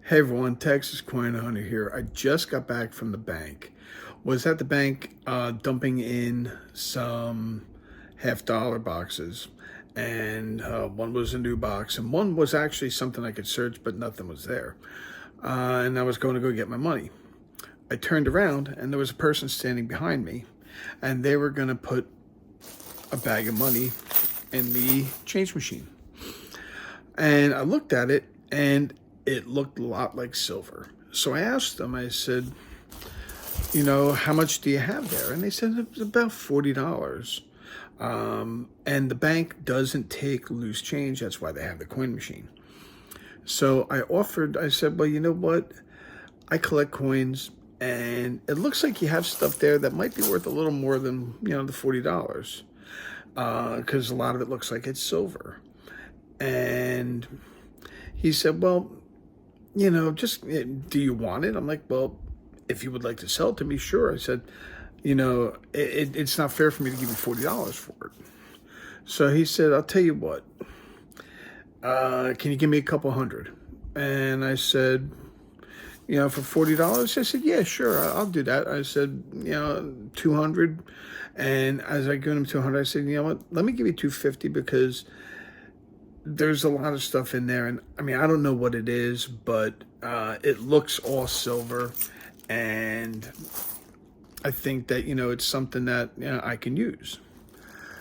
Hey everyone, Texas Coin Hunter here. I just got back from the bank. Was at the bank dumping in some half-dollar boxes, and one was a new box, and one was actually something I could search, but nothing was there. And I was going to go get my money. I turned around, and there was a person standing behind me, and they were going to put a bag of money in the change machine. And I looked at it, and it looked a lot like silver. So I asked them, I said, how much do you have there? And they said it was about $40. And the bank doesn't take loose change. That's why they have the coin machine. So I said, well, you know what? I collect coins, and it looks like you have stuff there that might be worth a little more than, the $40. Because a lot of it looks like it's silver. And he said, well, just do you want it? I'm like, well, if you would like to sell it to me, sure. I said, it's not fair for me to give you $40 for it. So he said, I'll tell you what, can you give me a couple hundred? And I said, for $40? I said, yeah, sure, I'll do that. I said, 200. And as I gave him 200, I said, you know what, let me give you 250 because there's a lot of stuff in there, and I mean, I don't know what it is, but it looks all silver, and I think that it's something that I can use.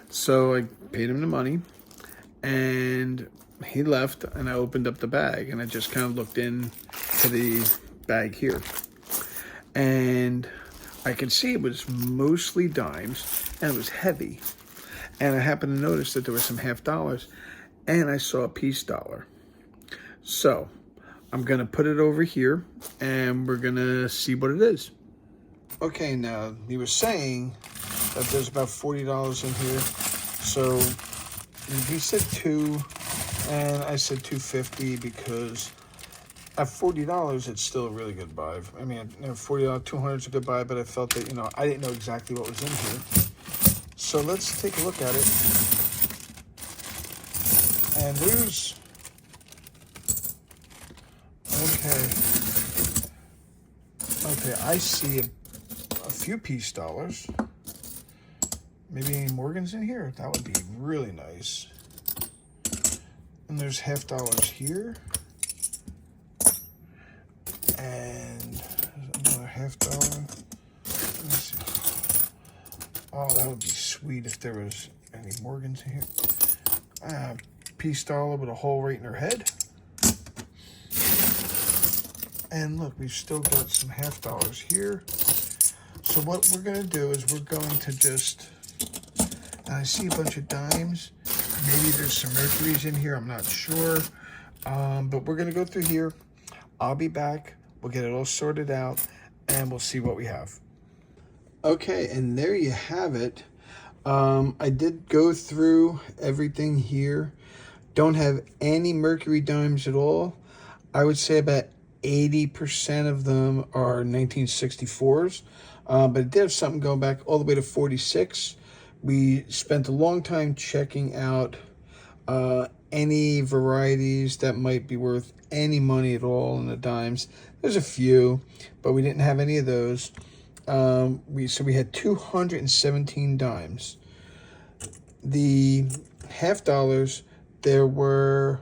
So I paid him the money, and he left, and I opened up the bag, and I just kind of looked into the bag here, and I could see it was mostly dimes, and it was heavy, and I happened to notice that there were some $half, and I saw a peace dollar. So I'm going to put it over here, and we're going to see what it is. Okay, now he was saying that there's about $40 in here. So he said two, and I said 250 because at $40, it's still a really good buy. I mean, $40, 200 is a good buy, but I felt that, I didn't know exactly what was in here. So let's take a look at it. And there's, okay, I see a few peace dollars. Maybe any Morgans in here? That would be really nice. And there's $half here. And another $half. Let me see. Oh, that would be sweet if there was any Morgans in here. Peace dollar with a hole right in her head. And look, we've still got some $half here. So what we're going to do is we're going to just, I see a bunch of dimes. Maybe there's some mercuries in here. I'm not sure. But we're going to go through here. I'll be back. We'll get it all sorted out, and we'll see what we have. Okay, and there you have it. I did go through everything here. Don't have any mercury dimes at all. I would say about 80% of them are 1964s. But it did have something going back all the way to 46. We spent a long time checking out any varieties that might be worth any money at all in the dimes. There's a few, but we didn't have any of those. So we had 217 dimes. The $half, there were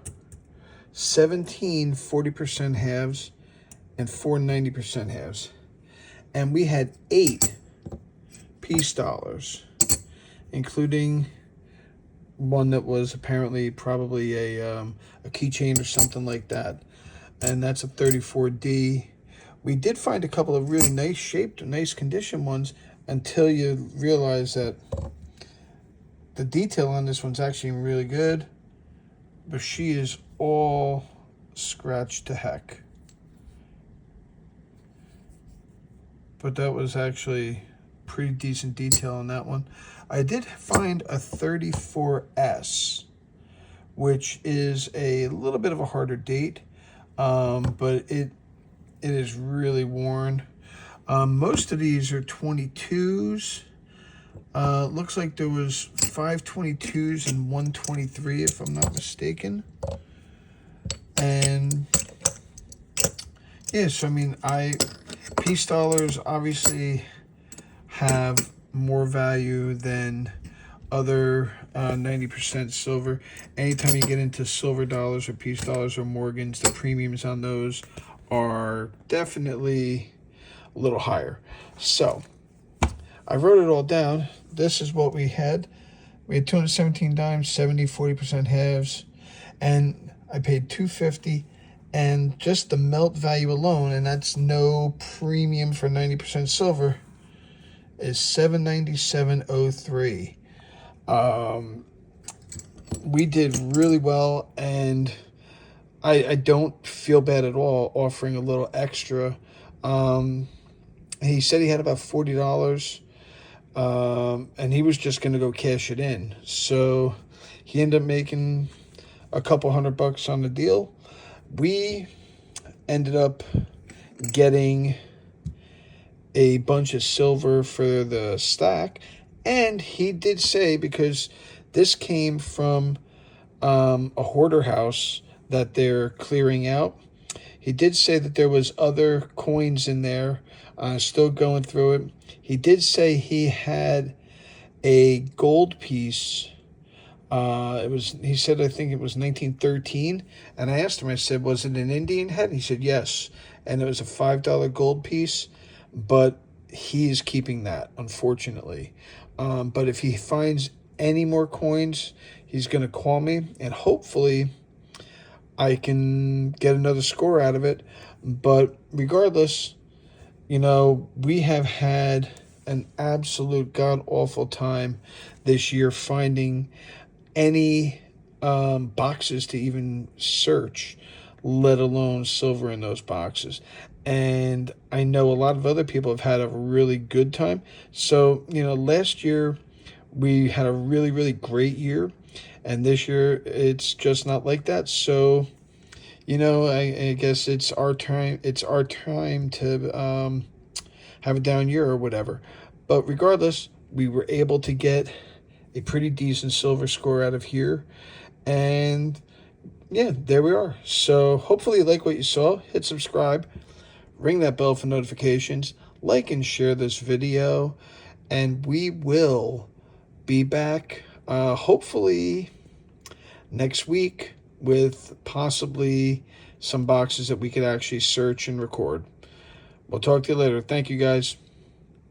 17 40% halves and 4 90% halves. And we had 8 peace dollars, including one that was apparently probably a keychain or something like that. And that's a 34D. We did find a couple of really nice shaped, nice condition ones until you realize that the detail on this one's actually really good. But she is all scratched to heck. But that was actually pretty decent detail on that one. I did find a 34S, which is a little bit of a harder date, but it is really worn. Most of these are 22s. Looks like there was 5 22s and 1 23, if I'm not mistaken. And Yeah, so I mean, peace dollars obviously have more value than other 90% silver. Anytime you get into silver dollars or peace dollars or Morgans, the premiums on those are definitely a little higher. So I wrote it all down. This is what we had. We had 217 dimes, 70, 40% halves, and I paid $250. And just the melt value alone, and that's no premium for 90% silver, is $797.03. We did really well, and I don't feel bad at all offering a little extra. He said he had about $40, and he was just going to go cash it in. So he ended up making a couple $100 on the deal. We ended up getting a bunch of silver for the stack, and he did say, because this came from a hoarder house that they're clearing out, he did say that there was other coins in there, still going through it. He did say he had a gold piece. He said, I think it was 1913. And I asked him, I said, was it an Indian head? And he said, yes. And it was a $5 gold piece, but he's keeping that, unfortunately. But if he finds any more coins, he's going to call me, and hopefully I can get another score out of it. But regardless, we have had an absolute god-awful time this year finding any boxes to even search, let alone silver in those boxes. And I know a lot of other people have had a really good time. So, last year we had a really, really great year, and this year it's just not like that. So, I guess it's our time. It's our time to have a down year or whatever. But regardless, we were able to get a pretty decent silver score out of here. And yeah, there we are. So hopefully you like what you saw. Hit subscribe, ring that bell for notifications, like and share this video, and we will be back hopefully next week with possibly some boxes that we could actually search and record. We'll talk to you later. Thank you, guys.